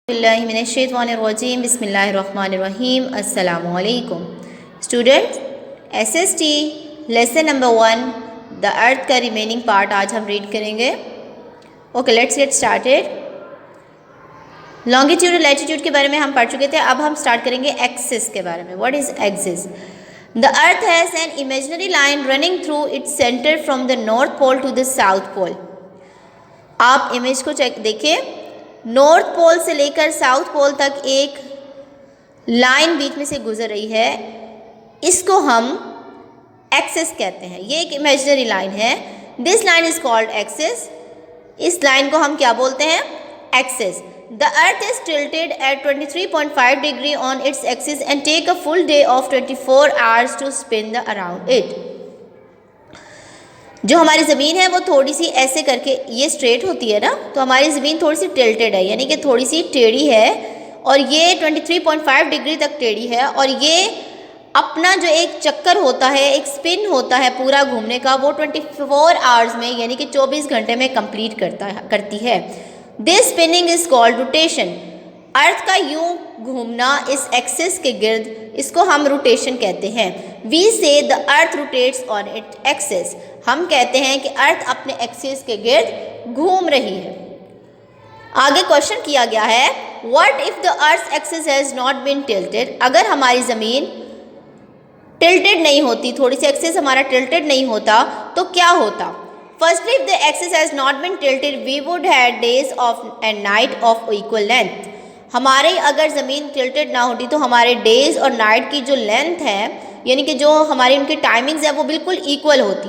बिस्मिल्लाहिर्रहमानिर्रहीम बिस्मिल्लाहिर्रहमानिर्रहीम अस्सलामु अलैकुम students. SST lesson number 1 the अर्थ का रिमेनिंग पार्ट आज हम रीड करेंगे। Okay, let's get started. Longitude और लैटिट्यूड के बारे में हम पढ़ चुके थे। अब हम स्टार्ट करेंगे एक्सिस के बारे में। What is axis? The earth has an imaginary line running through its centre from the north pole to the south pole. आप इमेज को चेक देखिए, नॉर्थ पोल से लेकर साउथ पोल तक एक लाइन बीच में से गुजर रही है, इसको हम एक्सिस कहते हैं। ये एक इमेजिनरी लाइन है। This line is called axis. इस लाइन को हम क्या बोलते हैं? Axis. The earth is tilted at 23.5 degree on its axis and take a full day of 24 hours to spin the around it. जो हमारी ज़मीन है वो थोड़ी सी ऐसे करके, ये स्ट्रेट होती है ना, तो हमारी ज़मीन थोड़ी सी टिल्टेड है, यानी कि थोड़ी सी टेढ़ी है, और ये 23.5 डिग्री तक टेढ़ी है, और ये अपना जो एक चक्कर होता है, एक स्पिन होता है पूरा घूमने का, वो 24 आवर्स में यानी कि 24 घंटे में कंप्लीट करती है। This spinning is called rotation. Earth का यूं घूमना इस एक्सिस के गिर्द, इसको हम रोटेशन कहते हैं। वी से the earth rotates on it axis. हम कहते हैं कि अर्थ अपने एक्सिस के गिर्द घूम रही है। आगे क्वेश्चन किया गया है, what if the earth axis has not been tilted? अगर हमारी ज़मीन टिल्टेड नहीं होती, थोड़ी सी एक्सिस हमारा टिल्टेड नहीं होता, तो क्या होता? Firstly, if the axis has not been tilted we would have days of and night of equal length. हमारे अगर ज़मीन टिल्टेड ना होती तो हमारे डेज और नाइट की जो लेंथ है, यानी कि जो हमारी उनकी टाइमिंग्स है, वो बिल्कुल इक्वल होती।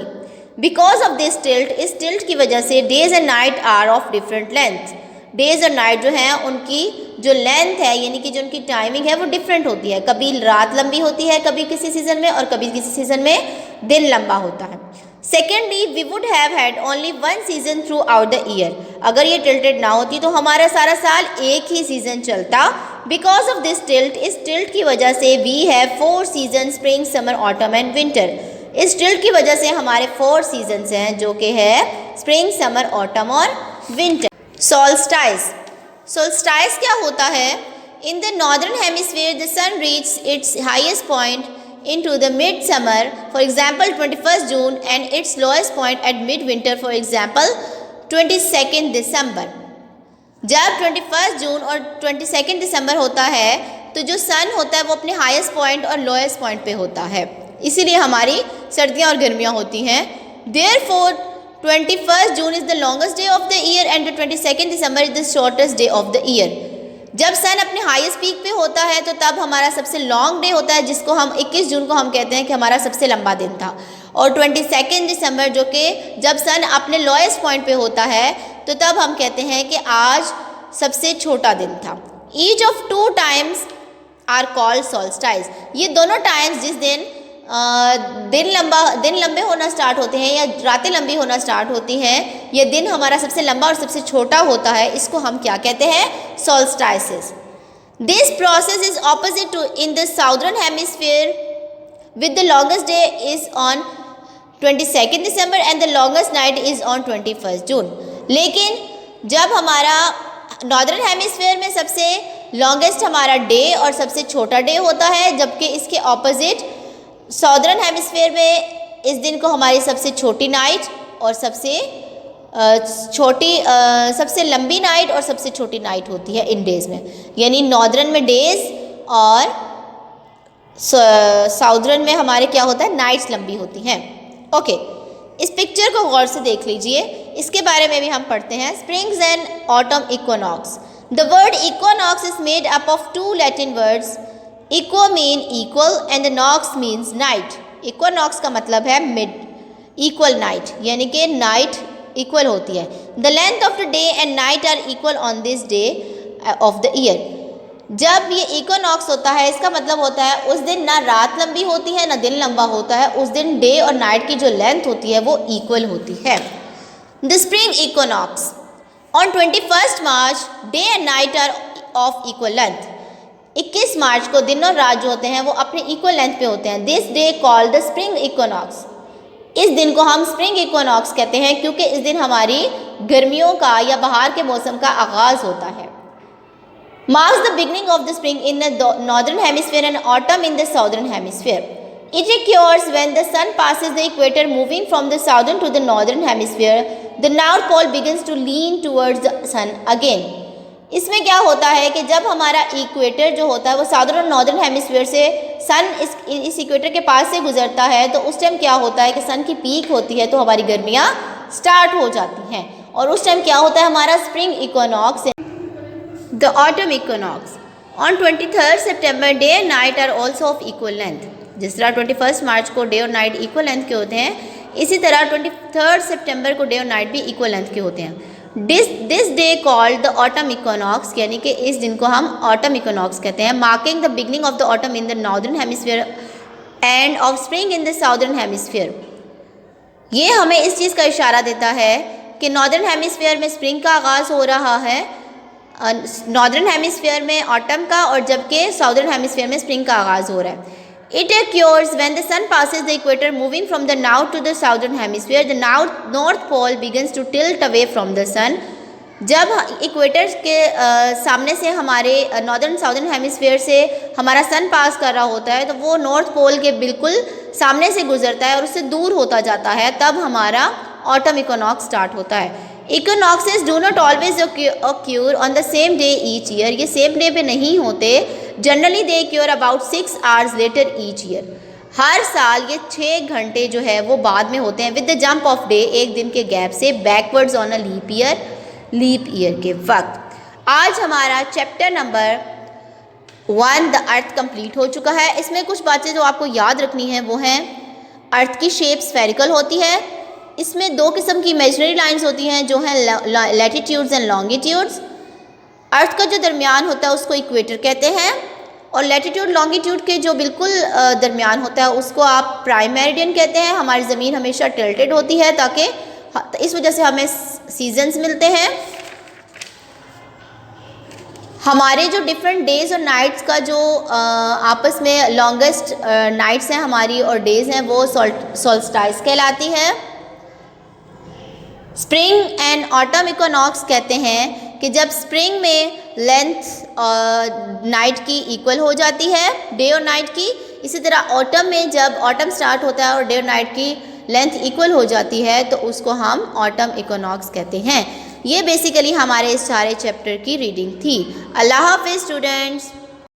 बिकॉज ऑफ दिस टिल्ट, इस टिल्ट की वजह से days and night are of different length. Days और नाइट जो हैं उनकी जो लेंथ है, यानी कि जो उनकी टाइमिंग है, वो डिफरेंट होती है। कभी रात लंबी होती है कभी किसी सीज़न में, और कभी किसी सीज़न में दिन लंबा होता है। Secondly, we would have had only one season throughout the year. अगर ये टिल्टेड ना होती तो हमारा सारा साल एक ही सीज़न चलता। बिकॉज ऑफ दिस टिल्ट, इस टिल्ट की वजह से we have 4 seasons, spring, summer, autumn and winter. इस टिल्ट की वजह से हमारे 4 सीजन्स हैं, जो कि है स्प्रिंग, समर, ऑटम और विंटर। सोल्स्टाइस। सोल्स्टाइस क्या होता है? In the northern hemisphere the sun reach its highest point into the mid summer, for example 21st June, and its lowest point at mid winter, for example 22nd December। जब 21 जून और 22 दिसंबर होता है तो जो सन होता है वो अपने हाईएस्ट पॉइंट और लोएस्ट पॉइंट पे होता है, इसीलिए हमारी सर्दियाँ और गर्मियाँ होती हैं। Therefore 21st June is the longest day of the year and the 22nd December is the shortest day of the year। जब सन अपने हाईएस्ट पीक पे होता है तो तब हमारा सबसे लॉन्ग डे होता है, जिसको हम 21 जून को हम कहते हैं कि हमारा सबसे लंबा दिन था। और 22 दिसंबर, जो कि जब सन अपने लोएस्ट पॉइंट पे होता है, तो तब हम कहते हैं कि आज सबसे छोटा दिन था। Each of 2 times are called solstice. ये दोनों टाइम्स जिस दिन दिन लंबे होना स्टार्ट होते हैं या रातें लंबी होना स्टार्ट होती हैं, ये दिन हमारा सबसे लंबा और सबसे छोटा होता है, इसको हम क्या कहते हैं? Solstices. This process is opposite to in the southern hemisphere with the longest day is on 22 December and the longest night is on 21 June. लेकिन जब हमारा नॉर्दर्न हेमिस्फीयर में सबसे लॉन्गेस्ट हमारा डे और सबसे छोटा डे होता है, जबकि इसके ऑपोजिट साउदर्न हेमिस्फीयर में इस दिन को हमारी सबसे छोटी नाइट और सबसे लंबी नाइट और सबसे छोटी नाइट होती है इन डेज़ में। यानी नॉर्दर्न में डेज़ और साउदर्न में हमारे क्या होता है? नाइट्स लंबी होती हैं। ओके, इस पिक्चर को गौर से देख लीजिए, इसके बारे में भी हम पढ़ते हैं। Springs and autumn equinox. The word equinox is made up of 2 Latin words. Equo mean equal and nox means night. Equinox का मतलब है मिड, इक्वल नाइट, यानी कि नाइट इक्वल होती है। The length of the day and night are equal on this day of the year. जब ये इक्वनॉक्स होता है, इसका मतलब होता है उस दिन ना रात लंबी होती है ना दिन लंबा होता है, उस दिन डे और नाइट की जो लेंथ होती है वो इक्वल होती है। The spring equinox on 21 March day and night are of equal length. 21 March को दिन और रात जो होते हैं वो अपने इक्वल लेंथ पे होते हैं। This day called the spring equinox. इस दिन को हम स्प्रिंग इक्विनॉक्स कहते हैं क्योंकि इस दिन हमारी गर्मियों का या बाहर के मौसम का आगाज़ होता है। marks the beginning of the spring in the northern hemisphere and autumn in the southern hemisphere. It occurs when the sun passes the equator, moving from the southern to the northern hemisphere. The north pole begins to lean towards the sun again. इसमें क्या होता है कि जब हमारा equator जो होता है वो साउदर्न और नॉर्दर्न हेमिस्फीयर से सन इस इक्वेटर के पास से गुजरता है, तो उस टाइम क्या होता है कि सन की पीक होती है, तो हमारी गर्मियाँ स्टार्ट हो जाती हैं। और उस टाइम क्या होता है हमारा spring equinox, the autumn equinox. On 23 September day and night are also of equal length. जिस तरह 21 मार्च को डे और नाइट इक्वल लेंथ के होते हैं, इसी तरह 23 सितंबर को डे और नाइट भी इक्वल लेंथ के होते हैं। This day called the autumn equinox, यानी कि इस दिन को हम ऑटम इक्विनॉक्स कहते हैं, marking the beginning of the autumn in the northern hemisphere end of spring in the southern hemisphere. ये हमें इस चीज़ का इशारा देता है कि नॉर्दर्न हेमिस्फीयर में स्प्रिंग का आगाज़ हो रहा है, नॉर्दर्न हेमिस्फीयर में ऑटम का, और जबकि साउदर्न हेमिस्फीयर में स्प्रिंग का आगाज़ हो रहा है। It occurs when the sun passes the equator, moving from the north to the southern hemisphere. The north pole begins to tilt away from the sun. जब इक्वेटर के सामने से हमारे नॉर्दर्न साउदर्न हेमिस्फीयर से हमारा सन पास कर रहा होता है, तो वो नॉर्थ पोल के बिल्कुल सामने से गुजरता है और उससे दूर होता जाता है, तब हमारा ऑटम इक्विनॉक्स स्टार्ट होता है। Equinoxes do not always occur on the same day each year. ये सेम डे पे नहीं होते, generally they occur about 6 hours later each year. हर साल ये 6 घंटे जो है वो बाद में होते हैं, with the jump of day, एक दिन के गैप से, backwards on a leap year के वक्त। आज हमारा chapter number 1 the earth complete हो चुका है। इसमें कुछ बातें जो आपको याद रखनी है वो हैं, अर्थ की शेप स्फेरिकल होती है, इसमें 2 किस्म की इमेजिनरी लाइंस होती हैं जो हैं लैटिट्यूड्स एंड लॉन्गिट्यूड्स। अर्थ का जो दरमियान होता है उसको इक्वेटर कहते हैं, और लैटिट्यूड लॉन्गिट्यूड के जो बिल्कुल दरमियान होता है उसको आप प्राइम मेरिडियन कहते हैं। हमारी ज़मीन हमेशा टिल्टेड होती है ताकि इस वजह से हमें सीजन्स मिलते हैं। हमारे जो डिफरेंट डेज़ और नाइट्स का जो आपस में लॉन्गेस्ट नाइट्स हैं हमारी और डेज़ हैं वो सोल्स्टाइस कहलाती है। स्प्रिंग एंड ऑटम इक्विनॉक्स कहते हैं कि जब स्प्रिंग में लेंथ नाइट की इक्वल हो जाती है, डे और नाइट की। इसी तरह ऑटम में जब ऑटम स्टार्ट होता है और डे और नाइट की लेंथ इक्वल हो जाती है, तो उसको हम ऑटम इक्विनॉक्स कहते हैं। ये बेसिकली हमारे इस सारे चैप्टर की रीडिंग थी। अल्लाह हाफ़िज़ स्टूडेंट्स।